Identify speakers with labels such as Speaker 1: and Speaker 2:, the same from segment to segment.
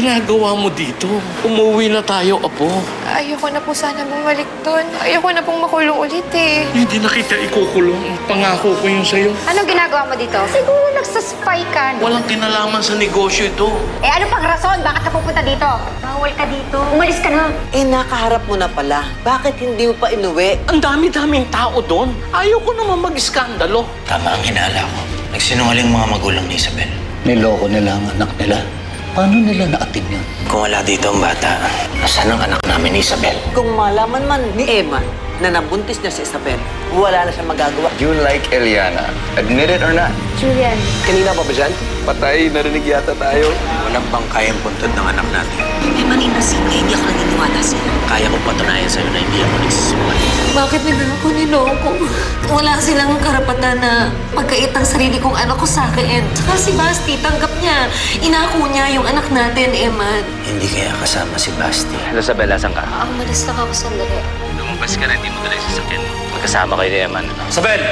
Speaker 1: ginagawa mo dito? Umuwi na tayo, Apo.
Speaker 2: Ayoko na po sana bumalik doon. Ayoko na pong makulong ulit eh.
Speaker 1: Hindi na kita ikukulong. Pangako ko yun sa'yo.
Speaker 3: Anong ginagawa mo dito? Siguro nagsaspy ka, no?
Speaker 1: Walang kinalaman sa negosyo ito.
Speaker 3: Eh, ano pang rason? Bakit ka pupunta dito? Bawal ka dito. Umalis ka na.
Speaker 4: Eh, nakaharap mo na pala. Bakit hindi mo pa inuwi?
Speaker 1: Ang dami-daming tao doon. Ayaw ko naman mag-iskandalo.
Speaker 5: Tama ang hinala ko. Nagsinungaling mga magulang ni Isabel.
Speaker 6: Niloko nila ang anak nila. Paano nila naatin yun?
Speaker 5: Kung wala dito ang bata, nasaan ang anak namin ni Isabel?
Speaker 4: Kung malaman man ni Emma na nabuntis niya si Isabel, wala na siyang magagawa.
Speaker 7: You like Eliana. Admit it or not.
Speaker 3: Julian.
Speaker 7: Kanina pa ba dyan? Patay, narinig yata tayo.
Speaker 5: Walang bang kayang puntod ng anak natin.
Speaker 8: Eh, maninasin ka, hindi ako naniniwala sa'yo.
Speaker 5: Kaya kong patunayan sa'yo na hindi ako nagsisinungaling.
Speaker 8: Bakit nila ako niloko? Wala silang karapatan na pagkait ang sarili kong anak ko sa akin. Tsaka si Basti, tanggap niya. Inako niya yung anak natin, Emma.
Speaker 5: Hindi kaya kasama si Basti.
Speaker 7: Isabel, asan ka?
Speaker 8: Umalis lang ako sandali.
Speaker 5: Lumabas ka na, hindi mo dala yung sasakyan. Magkasama kayo ni Eman.
Speaker 7: Isabel!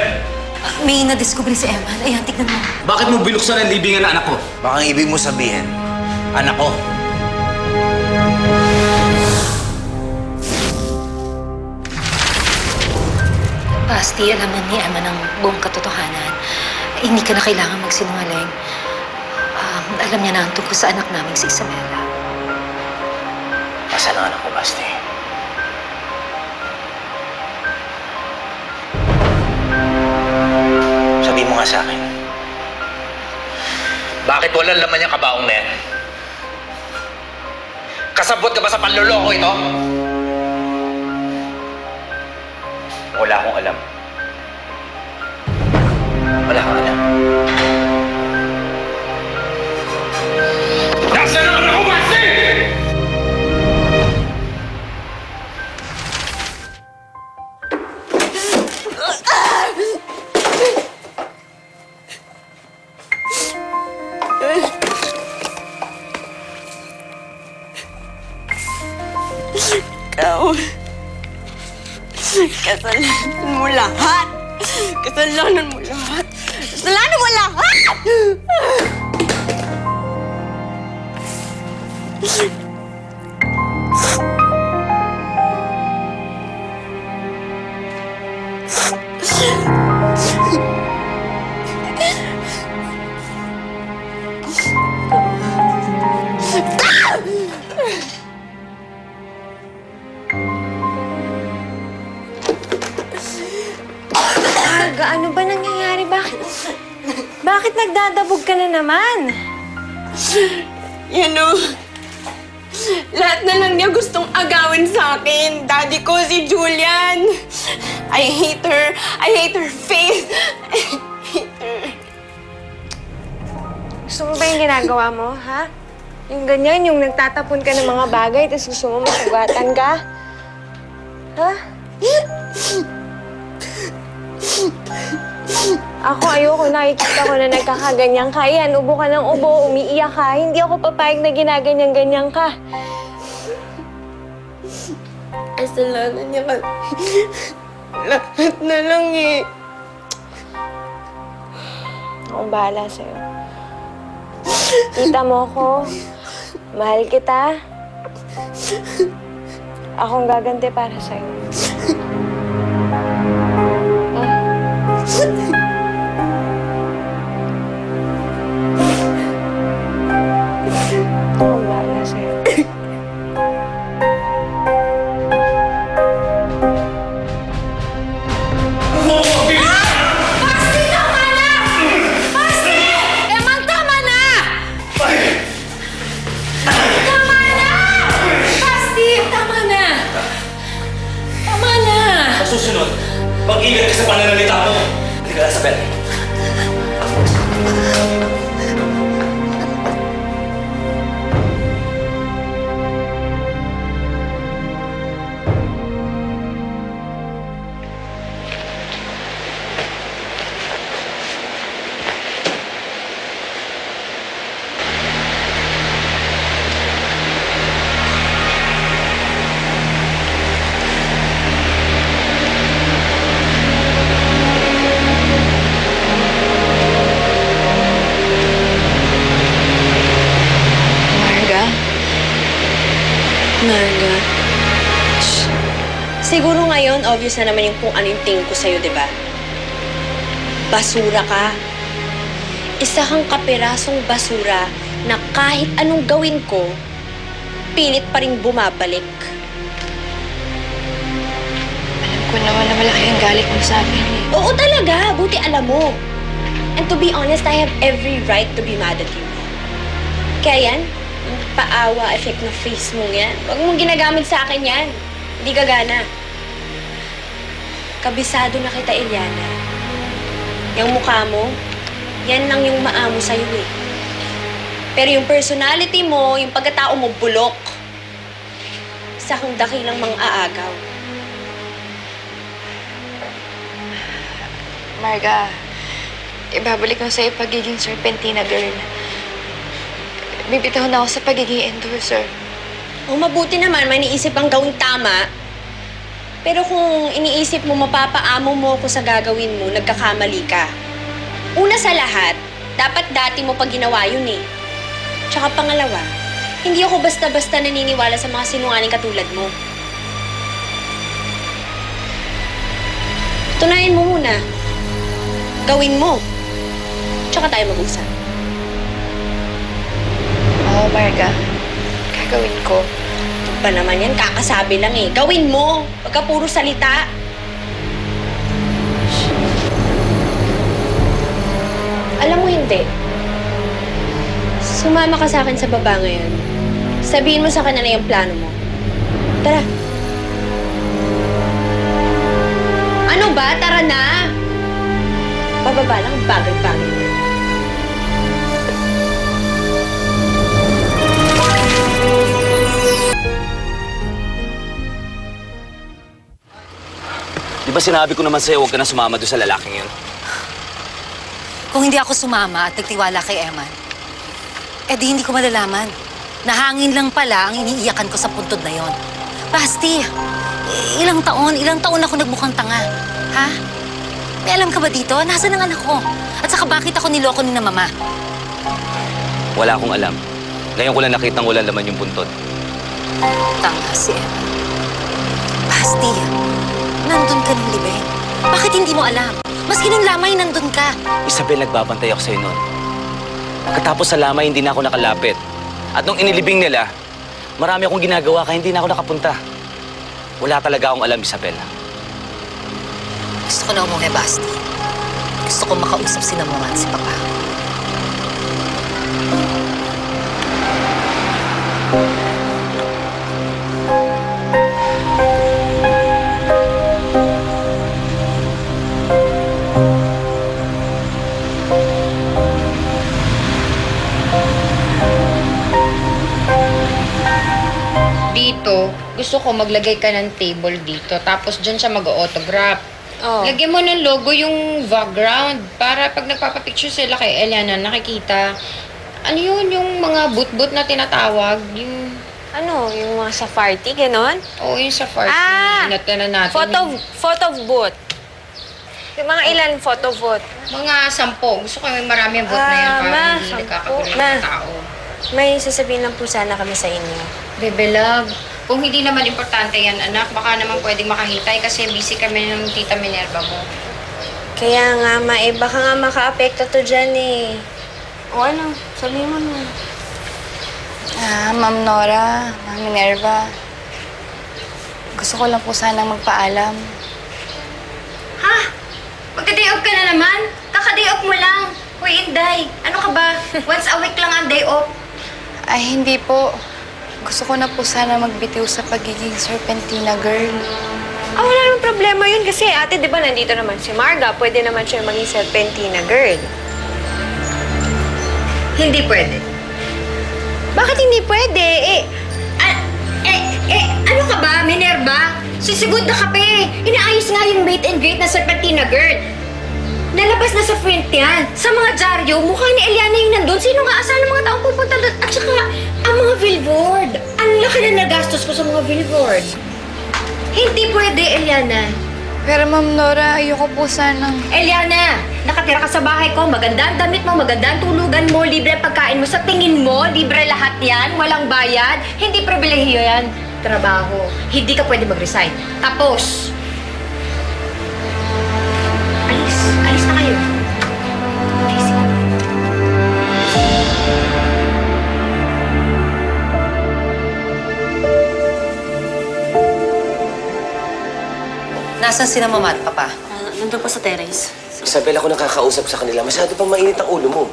Speaker 8: May nadiscover si Emma. Ayan, tignan mo.
Speaker 7: Bakit mo binuksan ang libingan ng anak ko?
Speaker 5: Baka ang ibig mo sabihin, anak ko.
Speaker 8: Basti, alaman ni Emma ng buong katotohanan. Hindi ka na kailangan magsinungaling. Alam niya na ang tungkol sa anak namin si Isabella.
Speaker 5: Nasaan ang anak ko, Basti? Sabi mo nga sa akin. Bakit walang laman yung kabaong na yan? Kasabot ka ba sa panloloko ito? Wala akong alam. Wala akong alam. Nasaan ang anak ko, Basti?
Speaker 2: Ikaw. Kasalanan mo lahat. Kasalanan mo lahat. Kasalanan mo lahat!
Speaker 9: Ano ba nangyayari? Bakit nagdadabog ka na naman?
Speaker 2: Lahat na lang niya gustong agawin sa akin. Daddy ko, si Julian. I hate her. I hate her face. I hate her.
Speaker 9: Gusto mo ba yung ginagawa mo, ha? Yung ganyan, yung nagtatapon ka ng mga bagay, tapos gusto mo masugatan ka? Ha? Ako, ayoko. Nakikita ko na nagkakaganyan ka. Yan, ubo ka ng ubo, umiiyak ka. Hindi ako papayag na ginaganyan-ganyan ka.
Speaker 2: Kasalanan niya ka. Lahat na lang eh.
Speaker 9: Akong bahala sa'yo. Kita mo ko. Mahal kita. Akong gaganti para sa'yo. Akong bahala sa'yo.
Speaker 8: Basti, tama na! Basti! Emang, tama na! Tama na! Basti, tama na! Tama na!
Speaker 5: Susunod, mag-ingat ka sa pananalita mo. Hindi ka, Isabel.
Speaker 2: Siguro ngayon, obvious na naman yung kung ano yung tingin ko sa'yo, di ba? Basura ka. Isa kang kapirasong basura na kahit anong gawin ko, pilit pa rin bumabalik.
Speaker 9: Alam ko naman na malaki ang galit mo sa akin eh.
Speaker 2: Oo talaga, buti alam mo. And to be honest, I have every right to be mad at you. Kaya yan, yung paawa effect ng face mo yan. Huwag mong ginagamit sa akin yan. Hindi gagana. Kabisado na kita, Eliana. Yung mukha mo, yan lang yung maamo sa'yo eh. Pero yung personality mo, yung pagkatao mo, bulok. Isa kang dakilang mga aagaw.
Speaker 9: Marga, ibabalik ko sa'yo pagiging serpentina girl. Bibitaw na ako sa pagiging endorser.
Speaker 2: O mabuti naman, may iniisip ang gawing tama. Pero kung iniisip mo mapapaamo mo ako sa gagawin mo, nagkakamali ka. Una sa lahat, dapat dati mo pag ginawa yun eh. Tsaka pangalawa, hindi ako basta-basta naniniwala sa mga sinungaling katulad mo. Tunayan mo muna. Gawin mo. Tsaka tayo mag-usap.
Speaker 9: Oo, Marga. Gagawin ko.
Speaker 2: Ito pa naman yan, kakasabi lang eh. Gawin mo! Huwag ka puro salita. Alam mo hindi. Sumama ka sa akin sa baba ngayon. Sabihin mo sa kanila yung plano mo. Tara. Ano ba? Tara na! Bababa lang, bagay-bagay.
Speaker 7: Di ba sinabi ko naman sa'yo, huwag ka na sumama doon sa lalaking yun?
Speaker 8: Kung hindi ako sumama at nagtiwala kay Eman, di hindi ko malalaman. Nahangin lang pala ang iniiyakan ko sa puntod na yon. Basti, ilang taon ako nagmukhang tanga. Ha? May alam ka ba dito? Nasaan ang anak ko? At saka bakit ako niloko ni na mama?
Speaker 7: Wala akong alam. Ngayon ko lang nakitang wala laman yung puntod.
Speaker 8: Tanga si Eman. Basti, nandun ka ng libing. Bakit hindi mo alam? Maski nung lamay, nandun ka.
Speaker 7: Isabel, nagbabantay ako sa'yo noon. Pagkatapos sa lamay, hindi na ako nakalapit. At nung inilibing nila, marami akong ginagawa kaya hindi na ako nakapunta. Wala talaga akong alam, Isabel.
Speaker 8: Gusto ko na umuwi, Basti. Gusto ko makausap si Mama at si Papa.
Speaker 10: Dito, gusto ko maglagay ka ng table dito. Tapos dyan siya mag-autograph.
Speaker 2: Oh.
Speaker 10: Lagyan mo ng logo yung background para pag nagpapapicture sila kay Eliana, nakikita. Ano yun? Yung mga boot-boot na tinatawag? Yung...
Speaker 9: Ano? Yung mga sa party, ganon?
Speaker 10: Oo, yung sa party.
Speaker 9: Ah!
Speaker 10: Inatena natin.
Speaker 9: Photo booth. Yung mga ilan photo booth?
Speaker 10: Mga 10. Gusto ko yung maraming boot na yan para hindi nagkakagulo ng tao.
Speaker 9: May sasabihin lang po sana kami sa inyo.
Speaker 10: Bebe love, kung hindi naman importante yan, anak, baka naman pwedeng makahintay kasi busy kami ng tita Minerva mo.
Speaker 9: Kaya nga, baka nga maka-apekto to dyan eh. O ano? Sabihin mo na.
Speaker 11: Ma'am Nora, Ma'am Minerva, gusto ko lang po sanang magpaalam.
Speaker 10: Ha? Magka-day off ka na naman? Kaka-day off mo lang. Hoy, Inday, ano ka ba? Once a week lang ang day off.
Speaker 11: Ay, hindi po. Gusto ko na po sana magbitiw sa pagiging serpentina girl.
Speaker 9: Wala namang problema yun kasi ate, di ba nandito naman si Marga? Pwede naman siya maging serpentina girl.
Speaker 10: Hindi pwede.
Speaker 9: Bakit hindi pwede?
Speaker 10: Ano ka ba, Minerva? Sisigod na kape. Inaayos nga yung meet and greet na serpentina girl. Nalabas na sa print yan. Sa mga dyaryo, mukha ni Eliana yung nandun. Sino nga asan ang mga taong pupunta doon? At saka, ang mga billboard. Ang laki na nagastos ko sa mga billboard. Hindi pwede, Eliana.
Speaker 11: Pero Ma'am Nora, ayoko po sanang...
Speaker 10: Eliana, nakatira ka sa bahay ko. Maganda ang damit mo, maganda ang tulugan mo, libre ang pagkain mo. Sa tingin mo, libre lahat yan, walang bayad. Hindi pribilehiyo yan. trabaho. Hindi ka pwede mag-resign. Tapos! Alis. Alis na kayo. Alis.
Speaker 8: Nasaan sina mama at papa?
Speaker 2: Nandun po sa terrace.
Speaker 5: Isabel, ako nakakausap sa kanila. Masyado pang mainit ang ulo mo.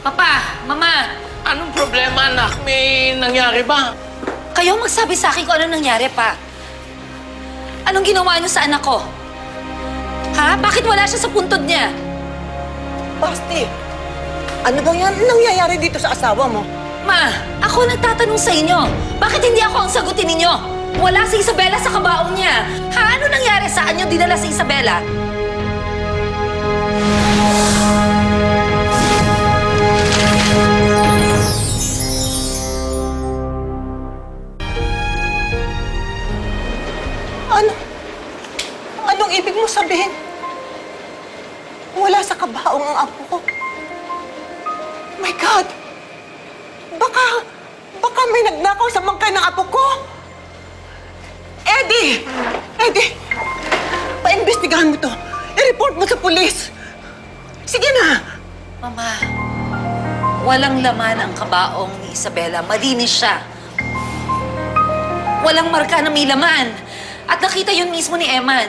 Speaker 8: Papa! Mama!
Speaker 1: Anong problema, anak? May nangyari ba?
Speaker 8: Kayo magsabi sa akin kung anong nangyari pa. Anong ginawa niyo sa anak ko? Ha? Bakit wala siya sa puntod niya?
Speaker 4: Basti, ano bang yan nangyayari dito sa asawa mo?
Speaker 8: Ma, ako nagtatanong sa inyo. Bakit hindi ako ang sagutin ninyo? Wala si Isabela sa kabaong niya. Ha? Ano nangyari? Saan niyo dinala si Isabela?
Speaker 4: Anong ibig mo sabihin? Wala sa kabaong ang apo ko. My God! Baka may nagnakaw sa bangkay ng apo ko. Eddie! Eddie! Paimbestigahan mo to. I-report mo sa pulis. Sige na!
Speaker 8: Mama, walang laman ang kabaong ni Isabela. Malinis siya. Walang marka na may laman. At nakita yun mismo ni Eman.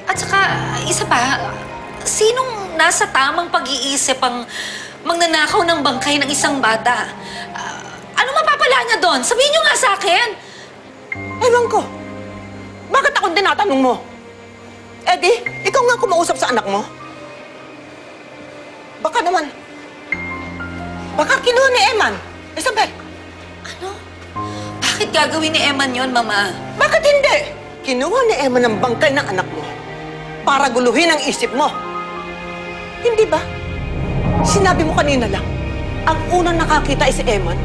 Speaker 8: At saka, isa pa, sinong nasa tamang pag-iisip ang magnanakaw ng bangkay ng isang bata? Ano mapapala niya doon? Sabihin niyo nga sa akin!
Speaker 4: Ewan ko. Bakit ako tinatanong mo? Eddie, ikaw nga kumausap sa anak mo. Baka naman, baka kinuha ni Eman. Isabel.
Speaker 8: Ano? Bakit gagawin ni Eman yun, Mama?
Speaker 4: Bakit hindi? Kinuha ni Eman ang bangkay ng anak mo para guluhin ang isip mo. Hindi ba? Sinabi mo kanina lang, ang unang nakakita ay si Eman.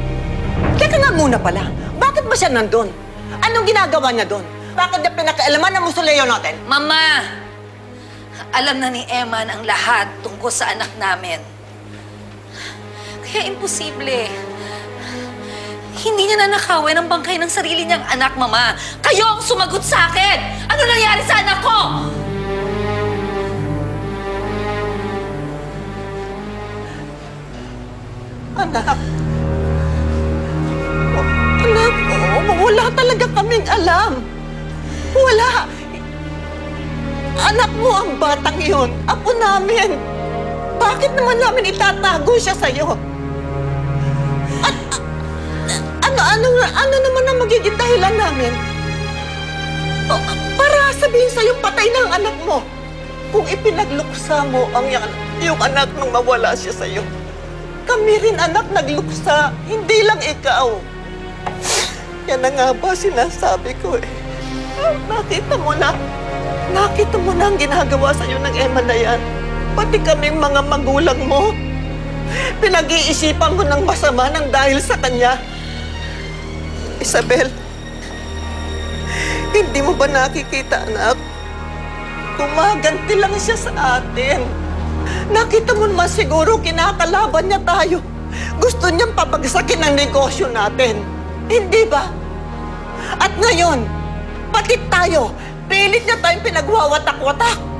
Speaker 4: Teka nga muna pala, bakit ba siya nandun? Anong ginagawa niya doon? Bakit niya pinakaalaman ang musuleyo natin?
Speaker 8: Mama! Alam na ni Eman ang lahat tungkol sa anak namin. Kaya imposible. Hindi niya nanakawin ang bangkay ng sarili niyang anak, Mama. Kayo ang sumagot sa akin! Ano nangyari sa anak ko?
Speaker 4: Anak. Anak, wala talaga kaming alam. Wala. Anak mo ang batang yun. Apo namin. Bakit naman namin itatago siya sa'yo? At ano naman ang magiging dahilan namin? Para sabihin sa'yo, patay na ang anak mo. Kung ipinagluksa mo yung anak nung mawala siya sa'yo. Kami rin, anak, nagluksa. Hindi lang ikaw. Yan na nga ba sinasabi ko eh. Nakita mo na ang ginagawa sa'yo ng Eman na yan. Pati kaming mga magulang mo. Pinag-iisipan ko ng masama ng dahil sa kanya. Isabel, hindi mo ba nakikita, anak? Gumaganti lang siya sa atin. Nakita mo naman siguro kinakalaban niya tayo. Gusto niyang pabagsakin ang negosyo natin. Hindi ba? At ngayon, pati tayo, pilit niya tayong pinagwawatak-watak.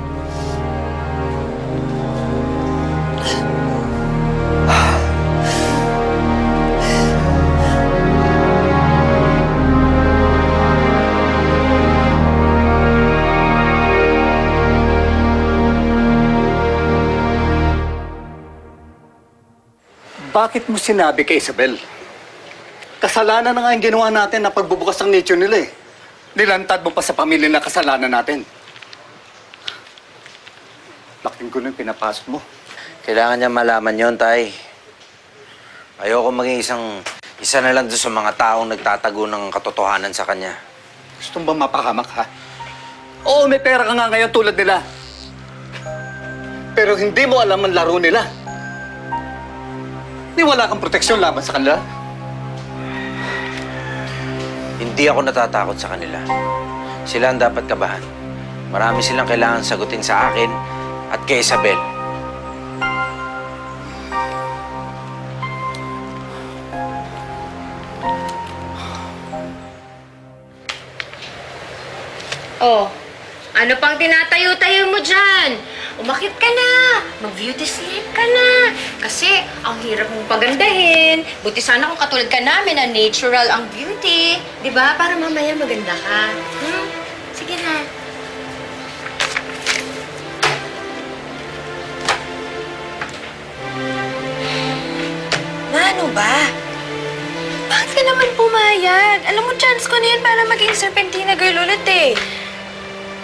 Speaker 6: Bakit mo sinabi kay Isabel? Kasalanan na nga yung ginawa natin na pagbubukas ng nature nila eh. Nilantad mo pa sa pamilya na kasalanan natin. Laking gulo yung pinapasok mo.
Speaker 7: Kailangan niya malaman yon, Tay. Ayoko maging isa na lang doon sa mga taong nagtatago ng katotohanan sa kanya.
Speaker 6: Gusto mo ba mapahamak, ha? Oo, may pera ka nga ngayon tulad nila. Pero hindi mo alam ang laro nila. Di wala kang proteksyon laban sa kanila.
Speaker 7: Hindi ako natatakot sa kanila. Sila ang dapat kabahan. Marami silang kailangan sagutin sa akin at kay Isabel.
Speaker 10: Oh, ano pang tinatayo-tayo mo dyan? Umakit ka na. Mag-beauty sleep ka na. Kasi ang hirap mong pagandahin. Buti sana kung katulad ka namin na natural ang beauty. Di ba? Para mamaya maganda ka. Sige na.
Speaker 2: Ano ba?
Speaker 10: Bakit ka naman pumayag? Alam mo, chance ko na yan para maging serpentina girl ulit eh.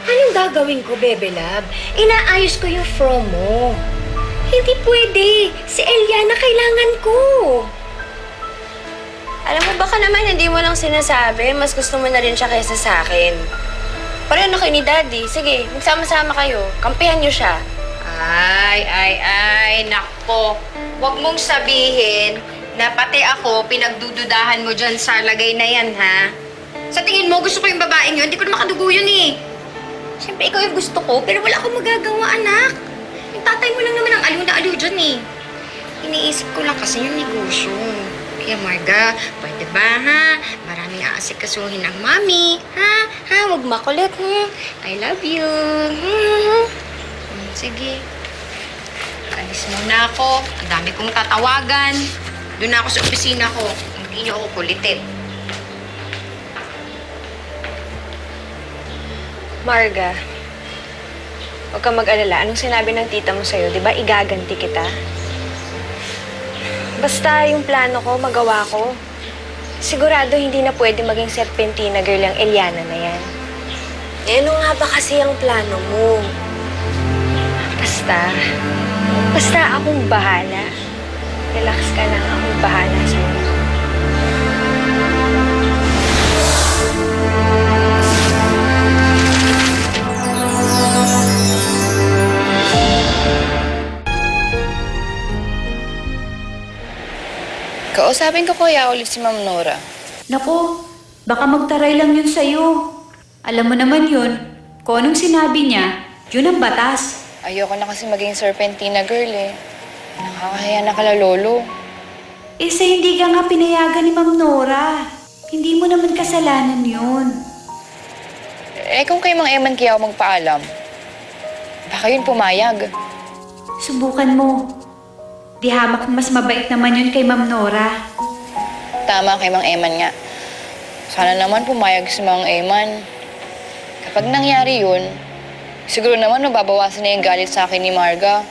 Speaker 10: Anong gagawin ko, Bebe Lab? Inaayos ko yung fro mo. Hindi pwede. Si Eliana kailangan ko.
Speaker 2: Alam mo, baka naman hindi mo lang sinasabi. Mas gusto mo na rin siya kaysa sa akin. Pareho na kayo ni Daddy. Sige, magsama-sama kayo. Kampihan niyo siya.
Speaker 10: Ay, nako. Huwag mong sabihin na pati ako pinagdududahan mo dyan sa lagay na yan, ha? Sa tingin mo, gusto ko yung babaeng yun? Hindi ko na makadugo yun, eh. Siyempre, ikaw yung gusto ko, pero wala akong magagawa, anak. Yung tatay mo lang naman ang aliw na aliw dyan, eh. Iniisip ko lang kasi yung negosyo. Kaya, Marga, pwede ba, ha? Maraming aasikasuhin ang mami, ha? Ha? Huwag makulit, ha? I love you. Sige. Alis muna ako. Ang dami kong tatawagan. Doon na ako sa opisina ko. Hindi niyo ako kulitin.
Speaker 2: Marga, huwag kang mag-alala. Anong sinabi ng tita mo sa'yo? Di ba igaganti kita? Basta yung plano ko, magawa ko. Sigurado hindi na pwede maging serpentina girl ang Eliana na yan. Eh, ano nga ba kasi ang plano mo? Basta akong bahala. Relax ka lang, akong bahala sa'yo.
Speaker 11: Kausapin ko kaya ulit si Ma'am Nora.
Speaker 12: Naku, baka magtaray lang yun sa'yo. Alam mo naman yun, kung anong sinabi niya, yun ang batas.
Speaker 11: Ayoko na kasi maging serpentina girl eh. Nakakahiya na kala lolo.
Speaker 12: Eh sa hindi ka nga pinayagan ni Ma'am Nora. Hindi mo naman kasalanan yun.
Speaker 11: Eh kung kay Mang Eman kaya ako magpaalam, baka yun pumayag.
Speaker 12: Subukan mo. Di hamak mas mabait naman yun kay Ma'am Nora.
Speaker 11: Tama kay Mang Eman nga. Sana naman pumayag si Mang Eman. Kapag nangyari yun, siguro naman mababawasan na yung galit sa akin ni Marga.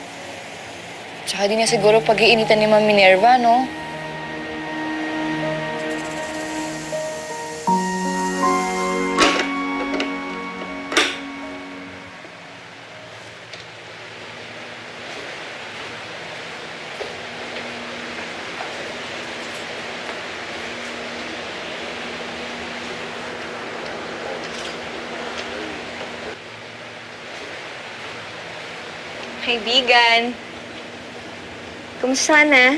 Speaker 11: Tsaka di na siguro pag-iinitan ni Ma'am Minerva, no?
Speaker 2: Kaibigan, kumusta na?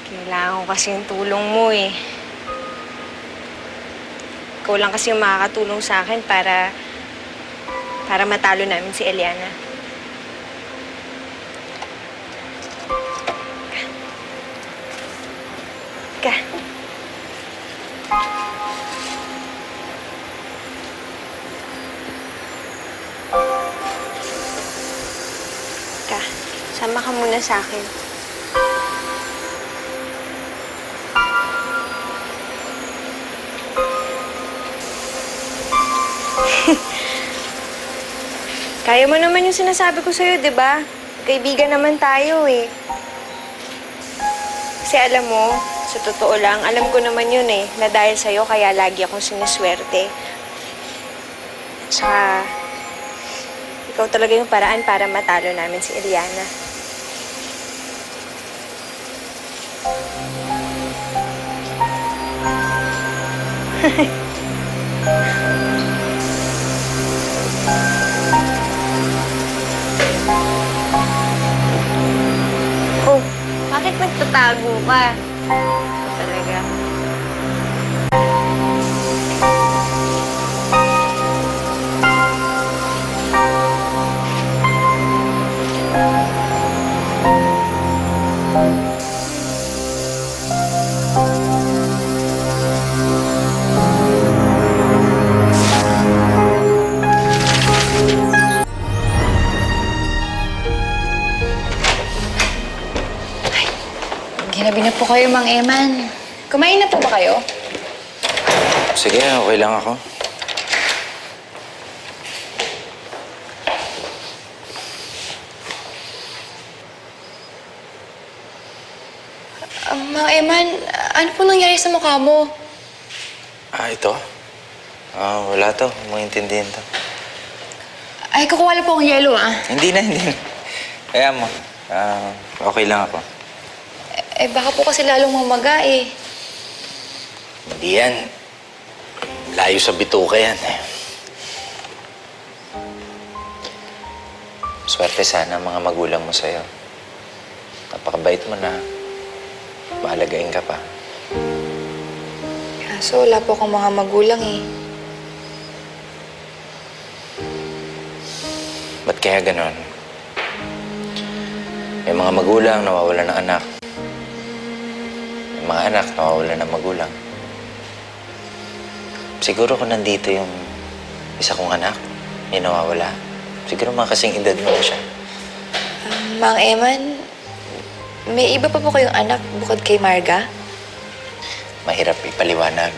Speaker 2: Kailangan ko kasi yung tulong mo eh. Ikaw lang kasi yung makakatulong sa akin para matalo namin si Eliana. Ka. Sama ka muna sa akin. Kaya mo naman yung sinasabi ko sa'yo, di ba? Kaibigan naman tayo eh. Kasi alam mo, sa totoo lang, alam ko naman yun eh, na dahil sa'yo kaya lagi akong siniswerte. Tsaka, ikaw talaga yung paraan para matalo namin si Eliana. Oh, bakit nagtatago ka? Talaga.
Speaker 11: Ginabi na po kayo, Mang Eman. Kumain na po ba kayo?
Speaker 7: Sige, okay lang ako.
Speaker 11: Mang Eman, ano po nangyari sa mukha mo?
Speaker 7: Ito? Wala to. Maintindihan to.
Speaker 11: Ay, kukuha lang po akong yelo, ah.
Speaker 7: Hindi na. Kaya mo, okay lang ako.
Speaker 11: Eh, baka po kasi lalong mamaga, eh.
Speaker 7: Hindi yan. Layo sa bituka yan, eh. Swerte sana ang mga magulang mo sa'yo. Napakabait mo na. Mahalagain ka pa.
Speaker 11: Kaso wala po akong mga magulang, eh.
Speaker 7: Ba't kaya ganon? May mga magulang nawawalan ng anak. May mga anak nawawalan ng magulang. Siguro kung nandito yung isa kong anak, may nawawala. Siguro mga kasing edad mo na siya.
Speaker 11: Mang Eman, may iba pa po kayong anak bukod kay Marga?
Speaker 7: Mahirap ipaliwanag.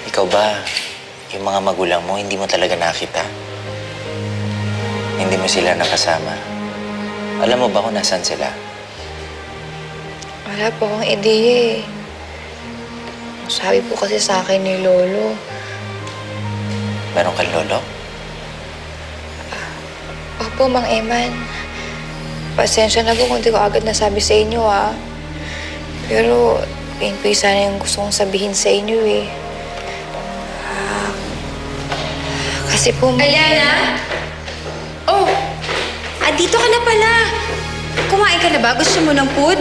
Speaker 7: Ikaw ba, yung mga magulang mo, hindi mo talaga nakita? Hindi mo sila nakasama? Alam mo ba kung nasaan sila?
Speaker 11: Wala po akong ideya, eh. Sabi po kasi sa akin ni Lolo.
Speaker 7: Meron kang lolo?
Speaker 11: Opo, Mang Eman. Pasensya na po kung di ko agad nasabi sa inyo, ah. Pero, yun po yung sana yung gusto kong sabihin sa inyo, eh. Kasi po...
Speaker 2: Aliana? Oh! Dito ka na pala. Kumain ka na ba? Gusto mo ng food?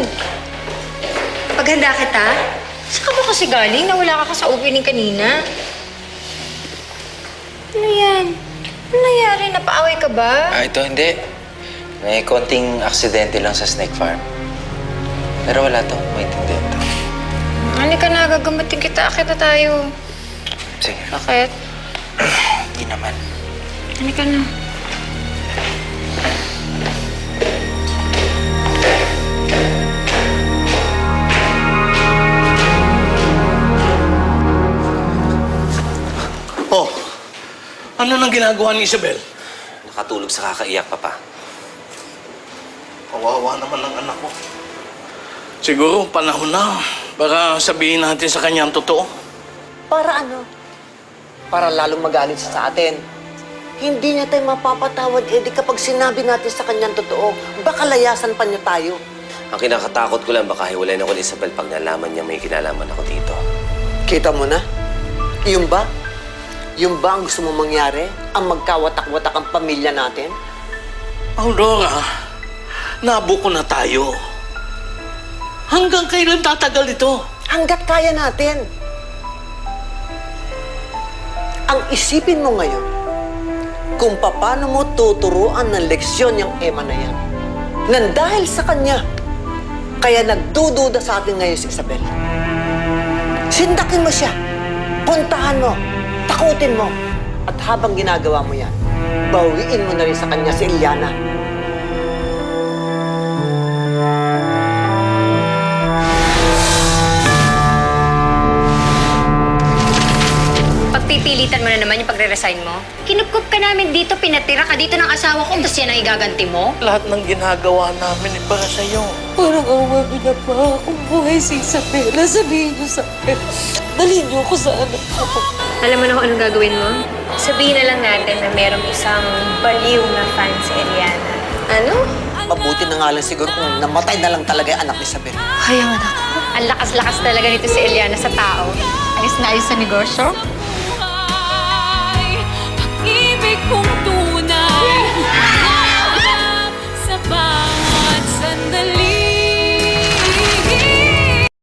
Speaker 2: Paghanda kita? Saan ka ba kasi galing? Nawala ka sa opening kanina. Ano yan? Ano nangyari? Napaaway ka ba?
Speaker 7: Ito hindi. May konting aksidente lang sa snake farm. Pero wala to. Maintindihan to.
Speaker 11: Halika na, gagamatin kita. Akit na tayo.
Speaker 7: Sige.
Speaker 11: Bakit?
Speaker 7: Hindi naman.
Speaker 11: Halika na.
Speaker 1: Oh, ano nang ginagawa ni Isabel?
Speaker 7: Nakatulog sa kakaiyak, Papa.
Speaker 1: Kawawa naman ng anak ko. Siguro panahon na para sabihin natin sa kanya ang totoo.
Speaker 4: Para ano? Para lalong magalit siya sa atin. Hindi niya tayo mapapatawad, Eddie, kapag sinabi natin sa kanyang totoo. Baka layasan pa niya tayo.
Speaker 13: Ang kinakatakot ko lang, baka hiwalay na ako ni Isabel pag nalaman niya may kinalaman ako dito.
Speaker 4: Kita mo na? Yung ba? Yung ba ang gusto mo mangyari? Ang magkawatak-watak ang pamilya natin?
Speaker 1: Aurora, nabuko na tayo. Hanggang kailan tatagal ito?
Speaker 4: Hanggat kaya natin. Ang isipin mo ngayon, kung paano mo tuturuan ng leksyon yung Emma na yan. Nang dahil sa kanya, kaya nagdududa sa atin ngayon si Isabel. Sindakin mo siya. Puntahan mo. Takutin mo. At habang ginagawa mo yan, bawiin mo na rin sa kanya si Eliana.
Speaker 2: Pagpipilitan mo na naman yung pagre-resign mo? Kinupkup ka namin dito, pinatira ka dito ng asawa ko, tapos yan ang igaganti mo?
Speaker 1: Lahat ng ginagawa namin ay para sa'yo.
Speaker 9: Parang awa na pa akong buhay si Isabela. Sabihin niyo sa akin. Dalhin niyo ako sa anak ko.
Speaker 2: Alam mo na kung anong gagawin mo? Sabihin na lang natin na merong isang baliw na fan si Eliana. Ano?
Speaker 4: Mabuti na nga lang siguro kung namatay na lang talaga yung anak ni Isabel.
Speaker 2: Kaya anak ko. Ang lakas-lakas talaga nito si Eliana sa tao. Ayos na ayos sa negosyo.